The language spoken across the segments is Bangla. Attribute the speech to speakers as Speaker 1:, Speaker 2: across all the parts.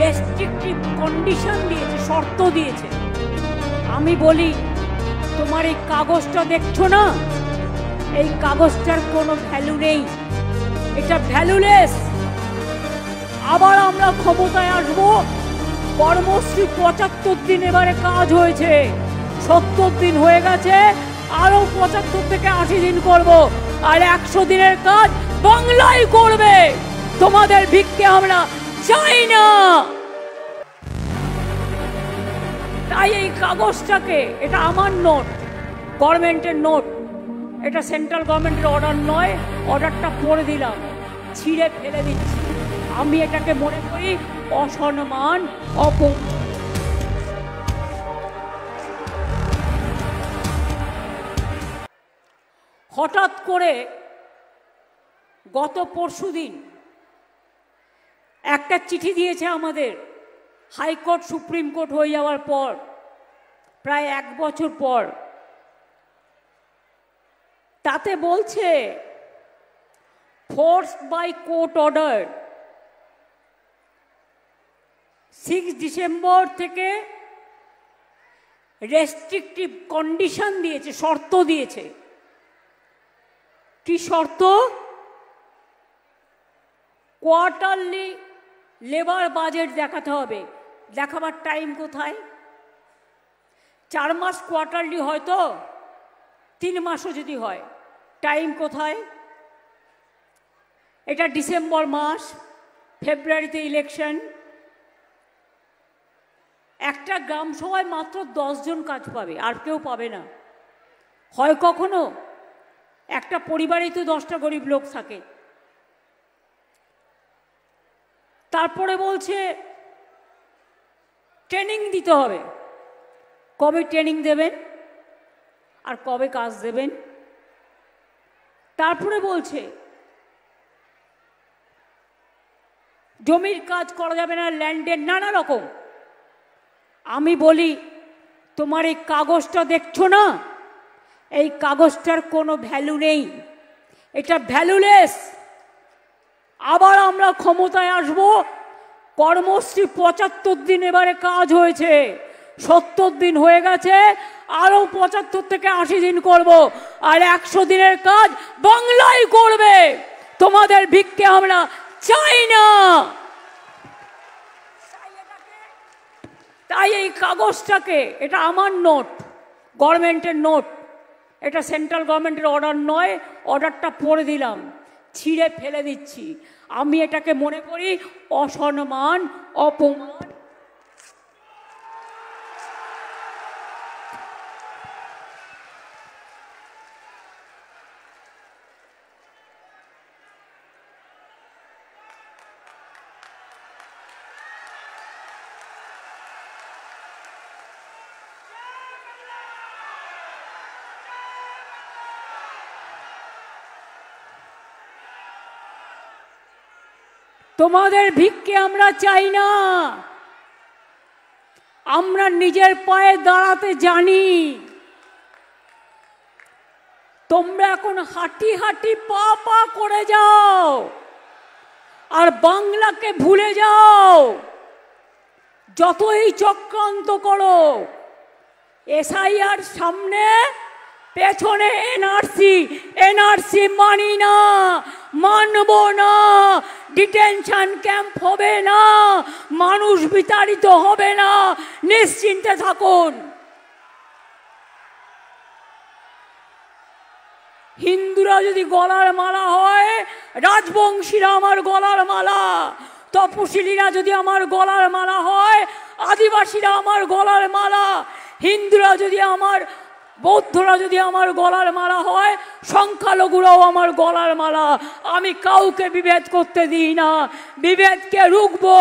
Speaker 1: রেস্ট্রিকটিভ কন্ডিশন দিয়েছে, শর্ত দিয়েছে। আমি বলি, তোমার এই কাগজটা দেখছো না, এই কাগজটার কোনো ভ্যালু নেই, এটা ভ্যালুলেস। আবার আমরা ক্ষমতায় আসবো, কর্মশ্রী 75 দিন এবারে কাজ হয়েছে, 70 দিন হয়ে গেছে, আরো 75 থেকে 80 দিন করব, আর 100 দিনের কাজ বাংলায় করবে। তোমাদের ভিক্ষে আমরা চাই না। তাই এই কাগজটাকে, এটা আমার নোট, গভর্নমেন্টের নোট, এটা সেন্ট্রাল গভর্নমেন্টের অর্ডার নয়, অর্ডারটা পড়ে দিলাম, ছিঁড়ে ফেলে দিচ্ছি। আমি এটাকে মনে করি অসম্মান, অপমান। হঠাৎ করে গত পরশুদিন একটা চিঠি দিয়েছে আমাদের, হাইকোর্ট সুপ্রিম কোর্ট হয়ে যাওয়ার পর, প্রায় 1 বছর পর। তাতে বলছে, forced by court order 6 December থেকে রেস্ট্রিকটিভ কন্ডিশন দিয়েছে, শর্ত দিয়েছে। কি শর্ত? কোয়ার্টারলি লেবার বাজেট দেখাতে হবে। দেখাবার টাইম কোথায়? 4 মাস কোয়ার্টারলি হয়তো, 3 মাসও যদি হয়, টাইম কোথায়? এটা ডিসেম্বর মাস, ফেব্রুয়ারিতে ইলেকশন। একটা গ্রাম সভায় মাত্র 10 জন কাজ পাবে, আর কেউ পাবে না। হয় কখনো একটা পরিবারেই তো 10টা গরিব লোক থাকে। তারপরে বলছে ট্রেনিং দিতে হবে। কবে ট্রেনিং দেবেন আর কবে কাজ দেবেন? তারপরে বলছে জমির কাজ করা যাবে না, ল্যান্ডের নানা রকম। আমি বলি, তোমার এই কাগজটা দেখছো না, এই কাগজটার কোনো ভ্যালু নেই, এটা ভ্যালুলেস। আবার আমরা ক্ষমতায় আসবো, কর্মশ্রী 75 দিন এবারে কাজ হয়েছে, 70 দিন হয়ে গেছে, আরো 75 থেকে 80 দিন করব, আর 100 দিনের কাজ বাংলায় করবে। তোমাদের ভিক্ষে আমরা চাই না। তাই এই কাগজটাকে, এটা আমার নোট, গভর্নমেন্টের নোট, এটা সেন্ট্রাল গভর্নমেন্টের অর্ডার নয়, অর্ডারটা পড়ে দিলাম, ছিঁড়ে ফেলে দিচ্ছি। আমি এটাকে মনে করি অসম্মান, অপমান। তোমাদের ভিক্ষে আমরা চাই না। আমরা নিজের পায়ে দাঁড়াতে জানি। তোমরা এখন হাঁটি হাঁটি পা পা করে যাও আর বাংলাকে ভুলে যাও। যতই চক্রান্ত করো, এসআইআর সামনে, পেছনে এনআরসি, এনআরসি মানি না, মানব না, ডিটেনশন ক্যাম্প হবে না, মানুষ বিতাড়িত হবে না, নিশ্চিন্তে থাকুন। হিন্দুরা যদি গলার মালা হয়, রাজবংশীরা আমার গলার মালা, তপশিলীরা যদি আমার গলার মালা হয়, আদিবাসীরা আমার গলার মালা, হিন্দুরা যদি আমার, বৌদ্ধরা যদি আমার গলার মালা হয়, সংখ্যালঘুরাও আমার গলার মালা। আমি কাউকে বিভেদ করতে দিই না, বিভেদকে রুখবো,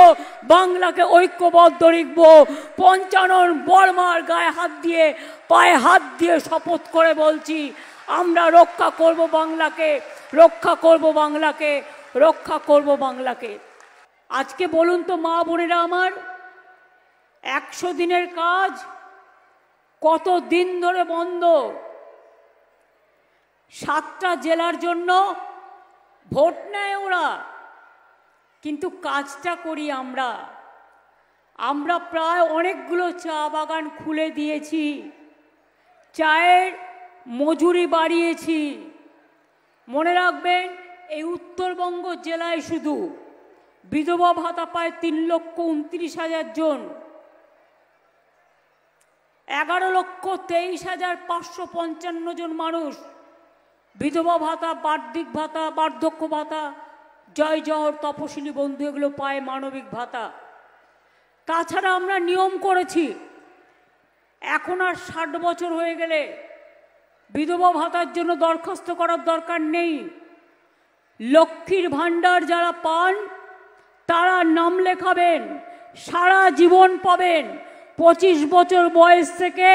Speaker 1: বাংলাকে ঐক্যবদ্ধ রাখবো। পঞ্চানন বর্মার গায়ে হাত দিয়ে, পায়ে হাত দিয়ে শপথ করে বলছি, আমরা রক্ষা করব বাংলাকে, রক্ষা করব বাংলাকে, রক্ষা করব বাংলাকে। আজকে বলুন তো মা বোনেরা আমার, 100 দিনের কাজ কত দিন ধরে বন্ধ? 7টা জেলার জন্য ভোট নেয় ওরা, কিন্তু কাজটা করি আমরা। আমরা প্রায় অনেকগুলো চা বাগান খুলে দিয়েছি, চায়ের মজুরি বাড়িয়েছি। মনে রাখবেন, এই উত্তরবঙ্গ জেলায় শুধু বিধবা ভাতা পায় 3,29,000 জন, 11,23,555 জন মানুষ বিধবা ভাতা, বার্ষিক ভাতা, বার্ধক্য ভাতা, জয় জহর, তপশিলি বন্ধু এগুলো পায়, মানবিক ভাতা। তাছাড়া আমরা নিয়ম করেছি, এখন আর 60 বছর হয়ে গেলে বিধবা ভাতার জন্য দরখাস্ত করার দরকার নেই। লক্ষ্মীর ভাণ্ডার যারা পান তারা নাম লেখাবেন, সারা জীবন পাবেন। 25 বছর বয়স থেকে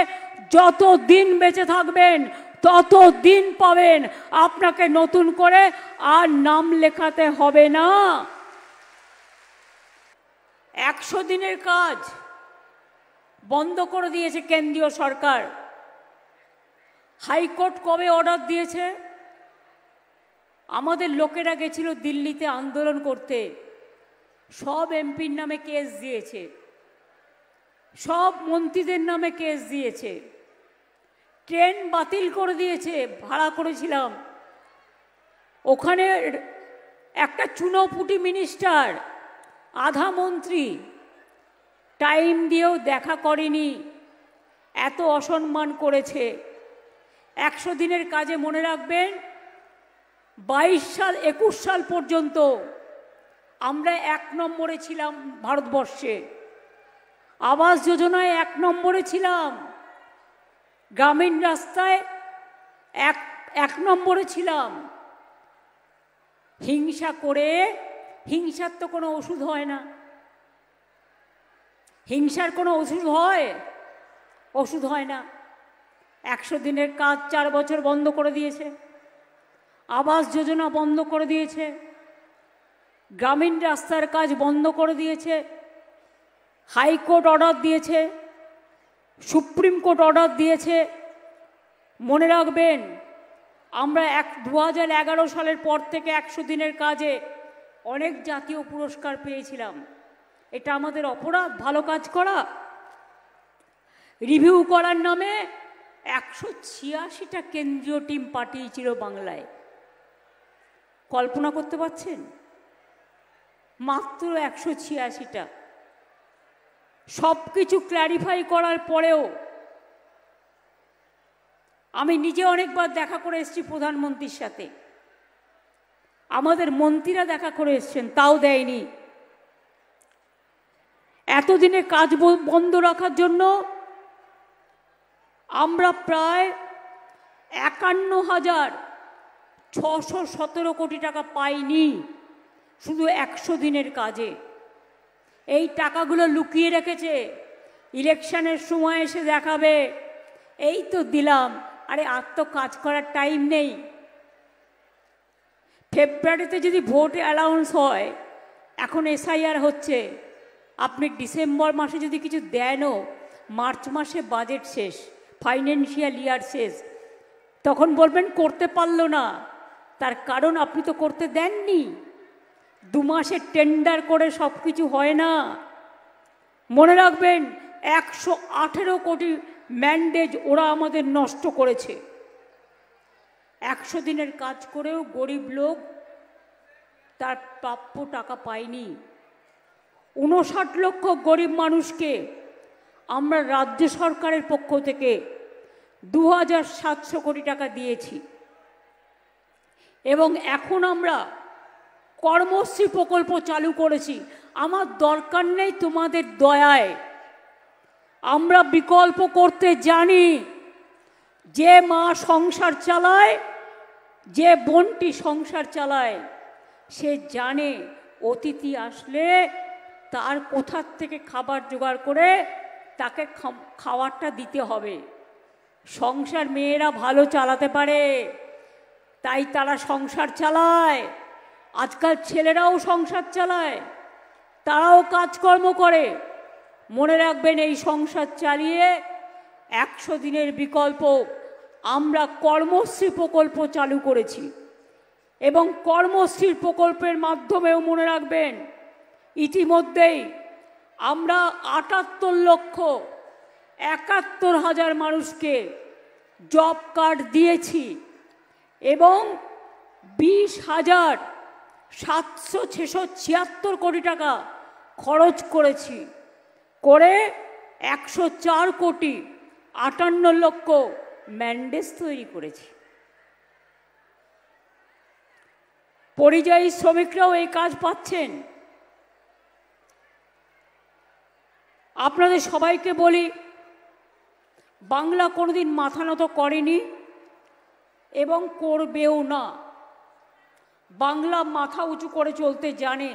Speaker 1: যত দিন বেঁচে থাকবেন তত দিন পাবেন, আপনাকে নতুন করে আর নাম লেখাতে হবে না। 100 দিনের কাজ বন্ধ করে দিয়েছে কেন্দ্রীয় সরকার। হাইকোর্ট কবে অর্ডার দিয়েছে? আমাদের লোকেরা গেছিল দিল্লিতে আন্দোলন করতে, সব এমপির নামে কেস দিয়েছে, সব মন্ত্রীদের নামে কেস দিয়েছে, ট্রেন বাতিল করে দিয়েছে। ভাড়া করেছিলাম, ওখানে একটা চুনোপুটি মিনিস্টার, আধা মন্ত্রী টাইম দিয়েও দেখা করেনি, এত অসম্মান করেছে। 100 দিনের কাজে মনে রাখবেন, 22 সাল 21 সাল পর্যন্ত আমরা 1 নম্বরে ছিলাম ভারতবর্ষে। আবাস যোজনায় 1 নম্বরে ছিলাম, গ্রামীণ রাস্তায় 1 নম্বরে ছিলাম। হিংসা করে, হিংসার তো কোনো ওষুধ হয় না। হিংসার কোনো ওষুধ হয়? ওষুধ হয় না। 100 দিনের কাজ 4 বছর বন্ধ করে দিয়েছে, আবাস যোজনা বন্ধ করে দিয়েছে, গ্রামীণ রাস্তার কাজ বন্ধ করে দিয়েছে, হাইকোর্ট অর্ডার দিয়েছে, সুপ্রিম কোর্ট অর্ডার দিয়েছে। মনে রাখবেন, আমরা 2011 সালের পর থেকে 100 দিনের কাজে অনেক জাতীয় পুরস্কার পেয়েছিলাম। এটা আমাদের অপরাধ ভালো কাজ করা? রিভিউ করার নামে 186টা কেন্দ্রীয় টিম পাঠিয়েছিল বাংলায়। কল্পনা করতে পারছেন? মাত্র 186টা। সব কিছু ক্ল্যারিফাই করার পরেও আমি নিজে অনেকবার দেখা করে এসেছি প্রধানমন্ত্রীর সাথে, আমাদের মন্ত্রীরা দেখা করে এসছেন, তাও দেয়নি। এতদিনে কাজ বন্ধ রাখার জন্য আমরা প্রায় 51,617 কোটি টাকা পাইনি শুধু 100 দিনের কাজে। এই টাকাগুলো লুকিয়ে রেখেছে, ইলেকশনের সময় এসে দেখাবে এই তো দিলাম। আরে আর তো কাজ করার টাইম নেই। ফেব্রুয়ারিতে যদি ভোট অ্যালাউন্স হয়, এখন এসআইআর হচ্ছে, আপনি ডিসেম্বর মাসে যদি কিছু দেনও, মার্চ মাসে বাজেট শেষ, ফাইন্যান্সিয়াল ইয়ার শেষ, তখন বলবেন করতে পারলো না। তার কারণ আপনি তো করতে দেননি। 2 মাসে টেন্ডার করে সব কিছু হয় না। মনে রাখবেন, 118 কোটি ম্যান্ডেজ ওরা আমাদের নষ্ট করেছে। 100 দিনের কাজ করেও গরিব লোক তার প্রাপ্য টাকা পায়নি। 59 লক্ষ গরিব মানুষকে আমরা রাজ্য সরকারের পক্ষ থেকে 2,700 কোটি টাকা দিয়েছি। এবং এখন আমরা কর্মশ্রী প্রকল্প চালু করেছি। আমার দরকার নেই তোমাদের দয়ায়, আমরা বিকল্প করতে জানি। যে মা সংসার চালায়, যে বোনটি সংসার চালায়, সে জানে অতিথি আসলে তার কোথার থেকে খাবার জোগাড় করে তাকে খাবারটা দিতে হবে। সংসার মেয়েরা ভালো চালাতে পারে, তাই তারা সংসার চালায়। আজকাল ছেলেরাও সংসার চালায়, তারাও কাজকর্ম করে। মনে রাখবেন, এই সংসার চালিয়ে 100 দিনের বিকল্প আমরা কর্মশ্রী প্রকল্প চালু করেছি। এবং কর্মশ্রীর প্রকল্পের মাধ্যমেও মনে রাখবেন, ইতিমধ্যেই আমরা 78,71,000 মানুষকে জব কার্ড দিয়েছি এবং 20,776 কোটি টাকা খরচ করেছি, করে 104,58,00,000 ম্যান্ডেজ তৈরি করেছি। পরিযায়ী শ্রমিকরাও এই কাজ পাচ্ছেন। আপনাদের সবাইকে বলি, বাংলা কোনোদিন মাথা নত করেনি এবং করবেও না। বাংলা মাথা উঁচু করে চলতে জানে।